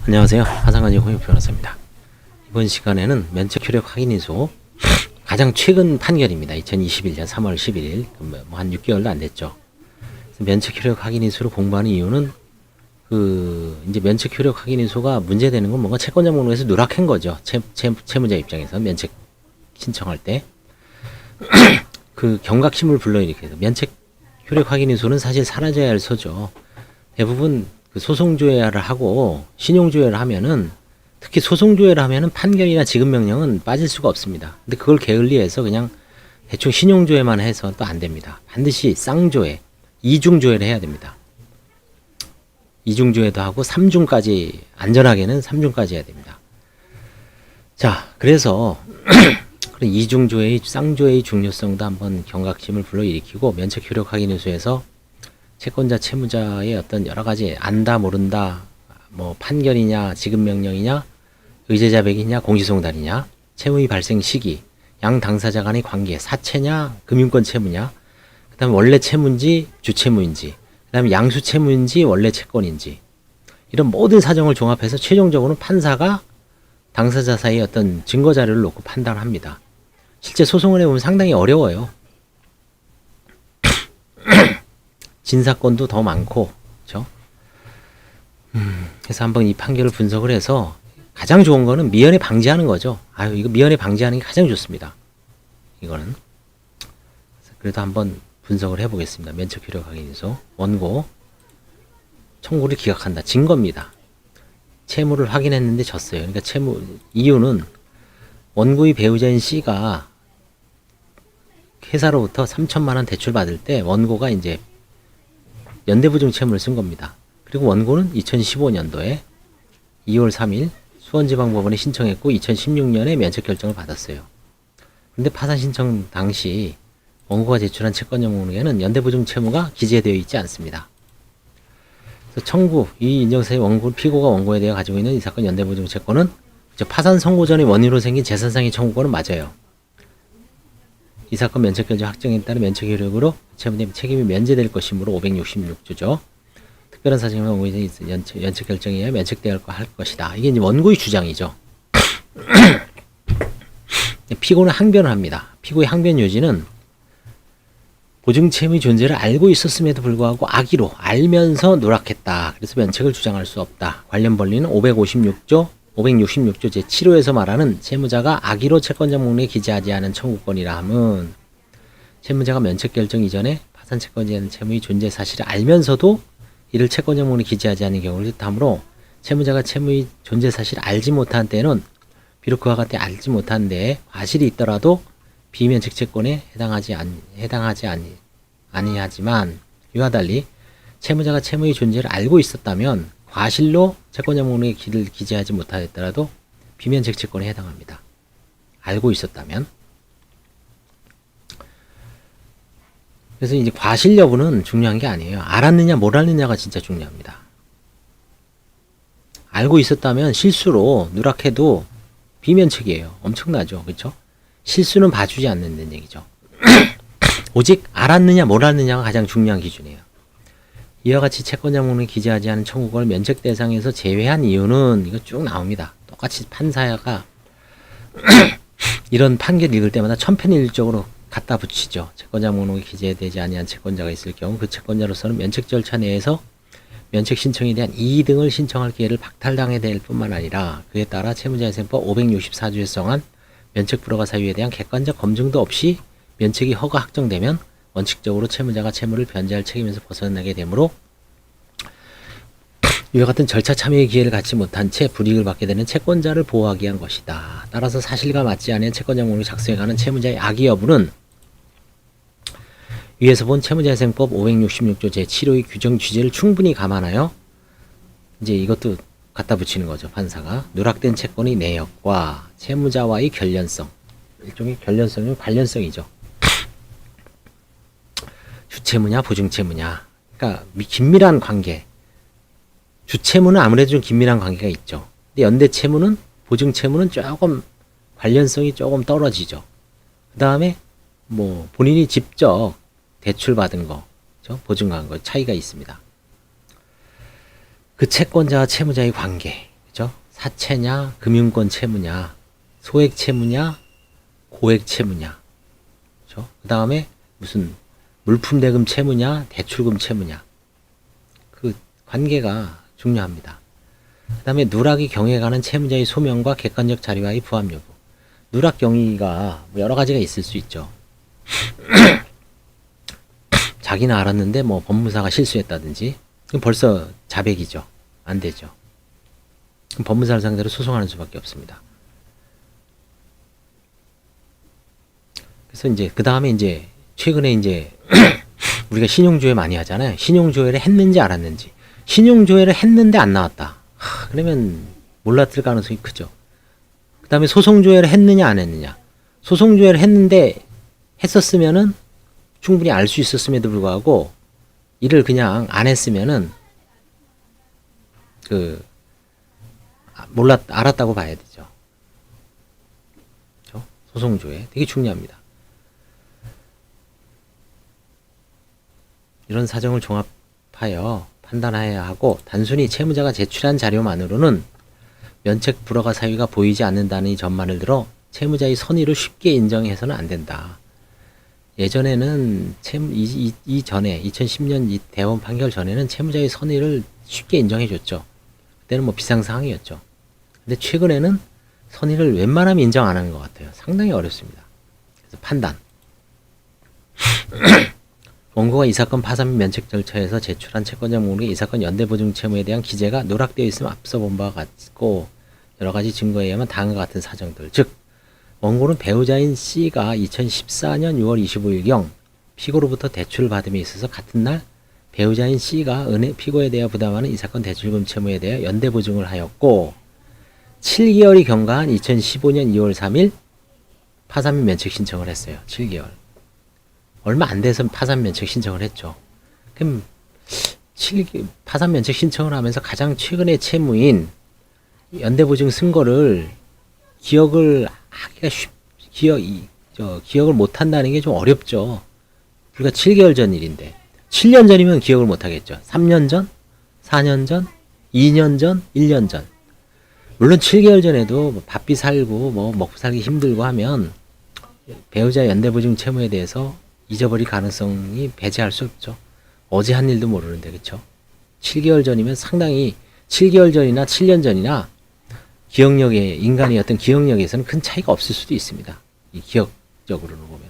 안녕하세요. 화상관계 홍익 변호사입니다. 이번 시간에는 면책 효력 확인인수 가장 최근 판결입니다. 2021년 3월 11일, 한 6개월도 안 됐죠. 면책 효력 확인인수를 공부하는 이유는 이제 면책 효력 확인인수가 문제되는 건 뭔가 채권자 목록에서 누락한 거죠. 채무자 입장에서 면책 신청할 때 경각심을 불러일으켜서 면책 효력 확인인수는 사실 사라져야 할 소죠. 대부분 소송조회를 하고 신용조회를 하면은, 특히 소송조회를 하면은 판결이나 지급명령은 빠질 수가 없습니다. 근데 그걸 게을리해서 그냥 대충 신용조회만 해서 또 안 됩니다. 반드시 쌍조회, 이중조회를 해야 됩니다. 이중조회도 하고 3중까지, 안전하게는 3중까지 해야 됩니다. 자, 그래서 이중조회의, 쌍조회의 중요성도 한번 경각심을 불러일으키고, 면책 효력 확인인수에서 채권자, 채무자의 어떤 여러 가지 안다, 모른다, 뭐 판결이냐, 지급명령이냐, 의제자백이냐, 공시송달이냐, 채무의 발생 시기, 양 당사자 간의 관계, 사채냐, 금융권 채무냐, 그 다음에 원래 채무인지, 주채무인지, 그 다음에 양수 채무인지, 원래 채권인지, 이런 모든 사정을 종합해서 최종적으로는 판사가 당사자 사이의 어떤 증거 자료를 놓고 판단을 합니다. 실제 소송을 해보면 상당히 어려워요. 진사건도 더 많고, 그렇죠? 그래서 한번 이 판결을 분석을 해서 가장 좋은 거는 미연에 방지하는 거죠. 이거 미연에 방지하는 게 가장 좋습니다. 이거는. 그래도 한번 분석을 해보겠습니다. 면책 효력 확인인수. 원고. 청구를 기각한다. 증거입니다. 채무를 확인했는데 졌어요. 그러니까 이유는 원고의 배우자인 C가 회사로부터 3천만 원 대출 받을 때 원고가 이제 연대보증 채무를 쓴 겁니다. 그리고 원고는 2015년도에 2월 3일 수원지방법원에 신청했고 2016년에 면책 결정을 받았어요. 근데 파산 신청 당시 원고가 제출한 채권자 목록에는 연대보증 채무가 기재되어 있지 않습니다. 그래서 이 인정사의 피고가 원고에 대해 가지고 있는 이 사건 연대보증 채권은 파산 선고 전의 원인으로 생긴 재산상의 청구권은 맞아요. 이 사건 면책 결정 확정에 따른 면책 효력으로 채무자 책임이 면제될 것이므로 566조죠. 특별한 사정이나 원고에 연책 결정에 의해 면책되어야 할 것이다. 이게 이제 원고의 주장이죠. 피고는 항변을 합니다. 피고의 항변 요지는 보증 채무의 존재를 알고 있었음에도 불구하고 악의로 알면서 누락했다. 그래서 면책을 주장할 수 없다. 관련 권리는 566조 제7호에서 말하는 채무자가 악의로 채권자 목록에 기재하지 않은 청구권이라 함은 채무자가 면책 결정 이전에 파산 채권자에 대한 채무의 존재 사실을 알면서도 이를 채권자 목록에 기재하지 않은 경우를 뜻하므로 채무자가 채무의 존재 사실을 알지 못한 때는 비록 그와 같이 알지 못한 데에 과실이 있더라도 비면책 채권에 해당하지 아니하지만 이와 달리 채무자가 채무의 존재를 알고 있었다면 과실로 채권자 목록에 기재하지 못하였더라도 비면책 채권에 해당합니다. 알고 있었다면. 그래서 이제 과실 여부는 중요한 게 아니에요. 알았느냐 몰랐느냐가 진짜 중요합니다. 알고 있었다면 실수로 누락해도 비면책이에요. 엄청나죠. 그렇죠? 실수는 봐주지 않는다는 얘기죠. 오직 알았느냐 몰랐느냐가 가장 중요한 기준이에요. 이와 같이 채권자 목록에 기재하지 않은 청구권을 면책 대상에서 제외한 이유는 이거 쭉 나옵니다. 똑같이 판사가 이런 판결 읽을 때마다 천편일률적으로 갖다 붙이죠. 채권자 목록에 기재되지 아니한 채권자가 있을 경우 그 채권자로서는 면책 절차 내에서 면책 신청에 대한 이의 등을 신청할 기회를 박탈당해야 될 뿐만 아니라 그에 따라 채무자회생법 564조에 정한 면책 불허가 사유에 대한 객관적 검증도 없이 면책이 허가 확정되면 원칙적으로 채무자가 채무를 변제할 책임에서 벗어나게 되므로 이와 같은 절차 참여의 기회를 갖지 못한 채 불이익을 받게 되는 채권자를 보호하기 위한 것이다. 따라서 사실과 맞지 않은 채권자 목록을 작성해 가는 채무자의 악의 여부는 위에서 본 채무자회생법 566조 제7호의 규정 취지를 충분히 감안하여 이제 이것도 갖다 붙이는 거죠. 판사가 누락된 채권의 내역과 채무자와의 결련성, 일종의 결련성이면 관련성이죠. 주채무냐 보증채무냐, 그러니까 긴밀한 관계. 주채무는 아무래도 좀 긴밀한 관계가 있죠. 근데 연대채무는, 보증채무는 조금 관련성이 조금 떨어지죠. 그 다음에 뭐 본인이 직접 대출받은 거, 그렇죠? 보증한 거 차이가 있습니다. 그 채권자와 채무자의 관계, 그죠? 사채냐, 금융권 채무냐, 소액 채무냐, 고액 채무냐. 그렇죠? 그 다음에 무슨 물품 대금 채무냐, 대출금 채무냐. 그 관계가 중요합니다. 그 다음에 누락이 경해가는 채무자의 소명과 객관적 자료와의 부합 여부. 누락 경위가 여러 가지가 있을 수 있죠. 자기는 알았는데 뭐 법무사가 실수했다든지, 그럼 벌써 자백이죠. 안 되죠. 그럼 법무사를 상대로 소송하는 수밖에 없습니다. 그래서 이제 그 다음에 이제 최근에 이제 우리가 신용조회 많이 하잖아요. 신용조회를 했는지 알았는지. 신용조회를 했는데 안 나왔다. 그러면 몰랐을 가능성이 크죠. 그 다음에 소송조회를 했느냐 안 했느냐. 소송조회를 했는데 했었으면은 충분히 알 수 있었음에도 불구하고 이를 그냥 안 했으면은 알았다고 봐야 되죠. 그렇죠? 소송조회 되게 중요합니다. 이런 사정을 종합하여 판단해야 하고, 단순히 채무자가 제출한 자료만으로는 면책 불허가 사유가 보이지 않는다는 이 점만을 들어 채무자의 선의를 쉽게 인정해서는 안 된다. 예전에는 이전에 2010년 이 대법원 판결 전에는 채무자의 선의를 쉽게 인정해 줬죠. 그때는 뭐 비상사항이었죠. 근데 최근에는 선의를 웬만하면 인정 안 하는 것 같아요. 상당히 어렵습니다. 그래서 판단. 원고가 이 사건 파산 및 면책 절차에서 제출한 채권자 목록에 이 사건 연대보증 채무에 대한 기재가 누락되어 있으면 앞서 본 바와 같고, 여러 가지 증거에 의하면 다음과 같은 사정들. 즉, 원고는 배우자인 C가 2014년 6월 25일경 피고로부터 대출을 받음에 있어서 같은 날 배우자인 C가 피고에 대하여 부담하는 이 사건 대출금 채무에 대해 연대보증을 하였고, 7개월이 경과한 2015년 2월 3일 파산 및 면책 신청을 했어요. 7개월. 얼마 안 돼서 파산 면책 신청을 했죠. 그럼 파산 면책 신청을 하면서 가장 최근의 채무인 연대보증 쓴 거를 기억을 하기가 기억을 못 한다는 게 좀 어렵죠. 불과 7개월 전 일인데 7년 전이면 기억을 못 하겠죠. 3년 전, 4년 전, 2년 전, 1년 전. 물론 7개월 전에도 뭐 바삐 살고 뭐 먹고 살기 힘들고 하면 배우자 연대보증 채무에 대해서 잊어버릴 가능성이 배제할 수 없죠. 어제 한 일도 모르는데, 그쵸? 7개월 전이면 상당히 7개월 전이나 7년 전이나 기억력에, 인간의 어떤 기억력에서는 큰 차이가 없을 수도 있습니다. 이 기억적으로는 보면.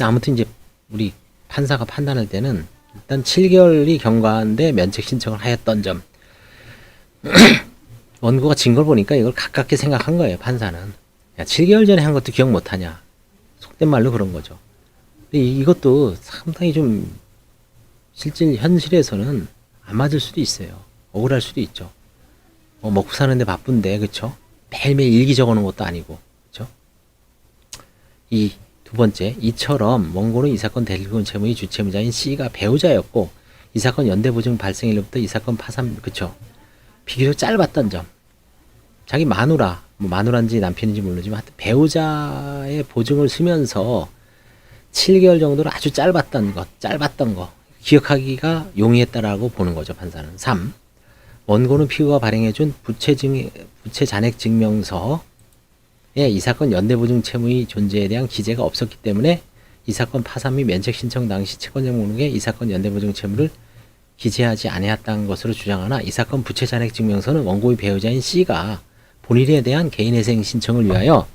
아무튼 이제 우리 판사가 판단할 때는 일단 7개월이 경과한데 면책 신청을 하였던 점. 원고가 진 걸 보니까 이걸 가깝게 생각한 거예요, 판사는. 야, 7개월 전에 한 것도 기억 못 하냐. 속된 말로 그런 거죠. 근데 이것도 상당히 좀 실질 현실에서는 안 맞을 수도 있어요. 억울할 수도 있죠. 먹고 사는데 바쁜데, 그쵸? 매일매일 일기 적어 놓은 것도 아니고, 그쵸? 이 두 번째, 이처럼 원고는 이 사건 대리금 채무의 주채무자인 C가 배우자였고, 이 사건 연대보증 발생일로부터 이 사건 파산, 그쵸? 비교적 짧았던 점. 자기 마누라, 뭐 마누라인지 남편인지 모르지만 하여튼 배우자의 보증을 쓰면서 7개월 정도로 아주 짧았던 거 기억하기가 용이했다라고 보는 거죠, 판사는. 3. 원고는 피고가 발행해준 부채 잔액 증명서에 이 사건 연대보증 채무의 존재에 대한 기재가 없었기 때문에 이 사건 파산 및 면책 신청 당시 채권자 목록에 이 사건 연대보증 채무를 기재하지 아니했다는 것으로 주장하나, 이 사건 부채 잔액 증명서는 원고의 배우자인 C가 본인에 대한 개인회생 신청을 위하여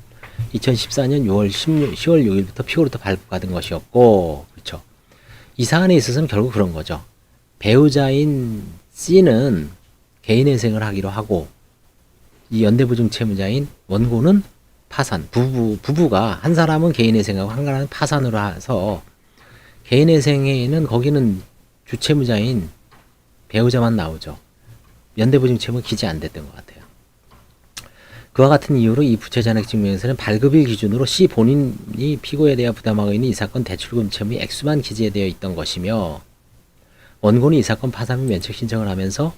2014년 10월 6일부터 피고로부터 발부받은 것이었고, 그렇죠. 이 사안에 있어서는 결국 그런 거죠. 배우자인 C는 개인회생을 하기로 하고, 이 연대보증 채무자인 원고는 파산, 부부가 한 사람은 개인회생하고 한 사람은 파산으로 해서, 개인회생에는 거기는 주채무자인 배우자만 나오죠. 연대보증 채무 기재 안 됐던 것 같아요. 그와 같은 이유로 이 부채 잔액 증명서는 발급일 기준으로 C 본인이 피고에 대해 부담하고 있는 이 사건 대출금 채무의 액수만 기재되어 있던 것이며, 원고는 이 사건 파산 및 면책 신청을 하면서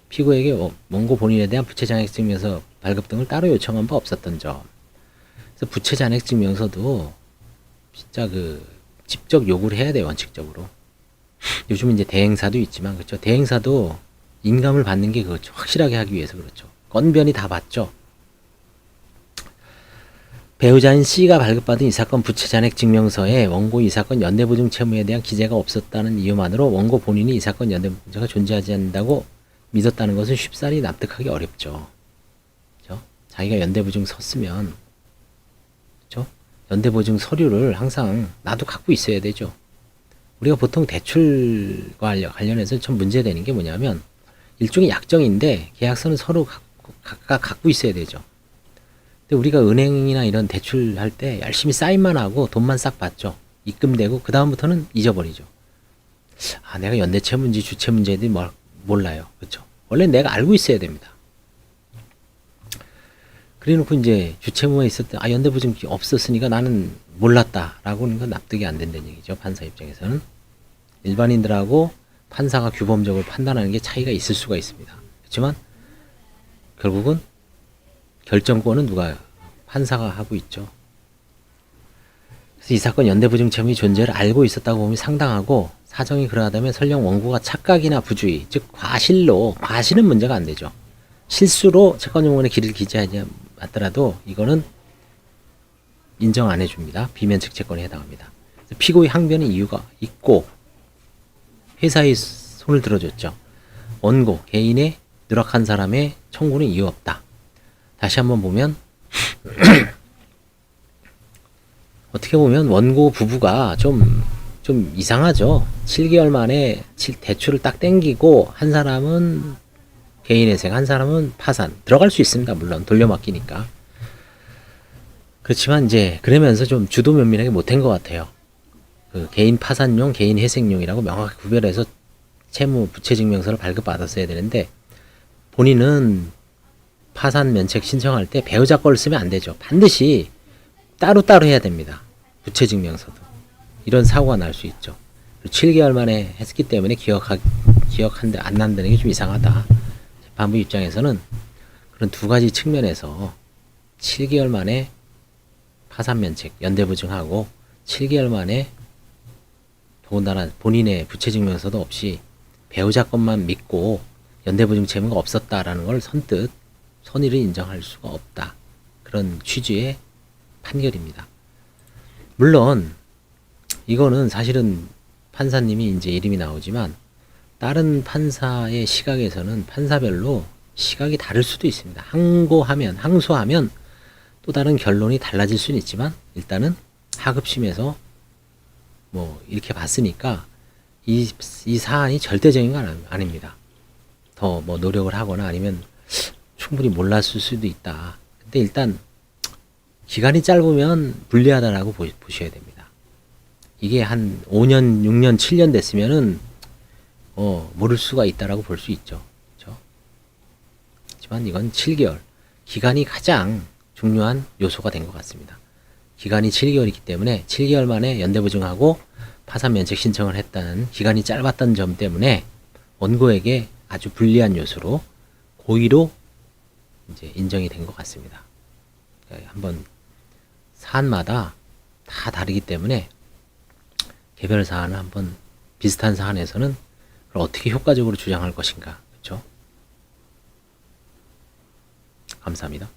피고에게 원고 본인에 대한 부채 잔액 증명서 발급 등을 따로 요청한 바 없었던 점. 그래서 부채 잔액 증명서도 진짜 직접 요구를 해야 돼요, 원칙적으로. 요즘 이제 대행사도 있지만, 그렇죠. 대행사도 인감을 받는 게 그렇죠. 확실하게 하기 위해서 그렇죠. 건변이 다 받죠. 배우자인 C가 발급받은 이 사건 부채 잔액 증명서에 원고 이 사건 연대보증 채무에 대한 기재가 없었다는 이유만으로 원고 본인이 이 사건 연대보증자가 존재하지 않는다고 믿었다는 것은 쉽사리 납득하기 어렵죠. 그렇죠? 자기가 연대보증 섰으면, 그렇죠? 연대보증 서류를 항상 나도 갖고 있어야 되죠. 우리가 보통 대출과 관련해서 참 문제되는 게 뭐냐면 일종의 약정인데 계약서는 서로 각각 갖고 있어야 되죠. 근데 우리가 은행이나 이런 대출할 때 열심히 사인만 하고 돈만 싹 받죠. 입금되고 그 다음부터는 잊어버리죠. 아, 내가 연대채무인지 주채무인지 몰라요. 그렇죠? 원래 내가 알고 있어야 됩니다. 그래놓고 이제 주채무가 있었던 연대보증이 없었으니까 나는 몰랐다라고는 건 납득이 안 된다는 얘기죠. 판사 입장에서는. 일반인들하고 판사가 규범적으로 판단하는 게 차이가 있을 수가 있습니다. 그렇지만 결국은 결정권은 누가 판사가 하고 있죠. 그래서 이 사건 연대보증 채무의 존재를 알고 있었다고 보면 상당하고 사정이 그러하다면 설령 원고가 착각이나 부주의, 즉 과실은 문제가 안 되죠. 실수로 채권용원에 기를 기재하지 않더라도 이거는 인정 안 해줍니다. 비면책 채권에 해당합니다. 피고의 항변의 이유가 있고 회사의 손을 들어줬죠. 원고, 개인의 누락한 사람의 청구는 이유 없다. 다시 한번 보면 어떻게 보면 원고 부부가 좀 이상하죠. 7개월 만에 대출을 딱 땡기고 한 사람은 개인회생, 한 사람은 파산. 들어갈 수 있습니다. 물론 돌려막기니까. 그렇지만 이제 그러면서 좀 주도 면밀하게 못한 것 같아요. 그 개인 파산용, 개인 회생용이라고 명확히 구별해서 채무 부채 증명서를 발급받았어야 되는데 본인은 파산 면책 신청할 때 배우자 걸 쓰면 안 되죠. 반드시 따로따로 해야 됩니다. 부채 증명서도. 이런 사고가 날 수 있죠. 7개월 만에 했기 때문에 기억한데 안 난다는 게 좀 이상하다. 재판부 입장에서는 그런 두 가지 측면에서 7개월 만에 파산 면책, 연대보증하고 7개월 만에 더군다나 본인의 부채 증명서도 없이 배우자 것만 믿고 연대보증 채무가 없었다라는 걸 선의를 인정할 수가 없다. 그런 취지의 판결입니다. 물론 이거는 사실은 판사님이 이제 이름이 나오지만 다른 판사의 시각에서는 판사별로 시각이 다를 수도 있습니다. 항소하면 또 다른 결론이 달라질 수는 있지만 일단은 하급심에서 뭐 이렇게 봤으니까 이 사안이 절대적인 건 아닙니다. 더 뭐 노력을 하거나 아니면 충분히 몰랐을 수도 있다. 근데 일단 기간이 짧으면 불리하다라고 보셔야 됩니다. 이게 한 5년, 6년, 7년 됐으면은 모를 수가 있다라고 볼 수 있죠. 그렇죠? 하지만 이건 7개월. 기간이 가장 중요한 요소가 된 것 같습니다. 기간이 7개월이기 때문에 7개월 만에 연대보증하고 파산 면책 신청을 했다는 기간이 짧았던 점 때문에 원고에게 아주 불리한 요소로 고의로 이제 인정이 된 것 같습니다. 그러니까 한번 사안마다 다 다르기 때문에 개별 사안을 한번 비슷한 사안에서는 그걸 어떻게 효과적으로 주장할 것인가, 그렇죠? 감사합니다.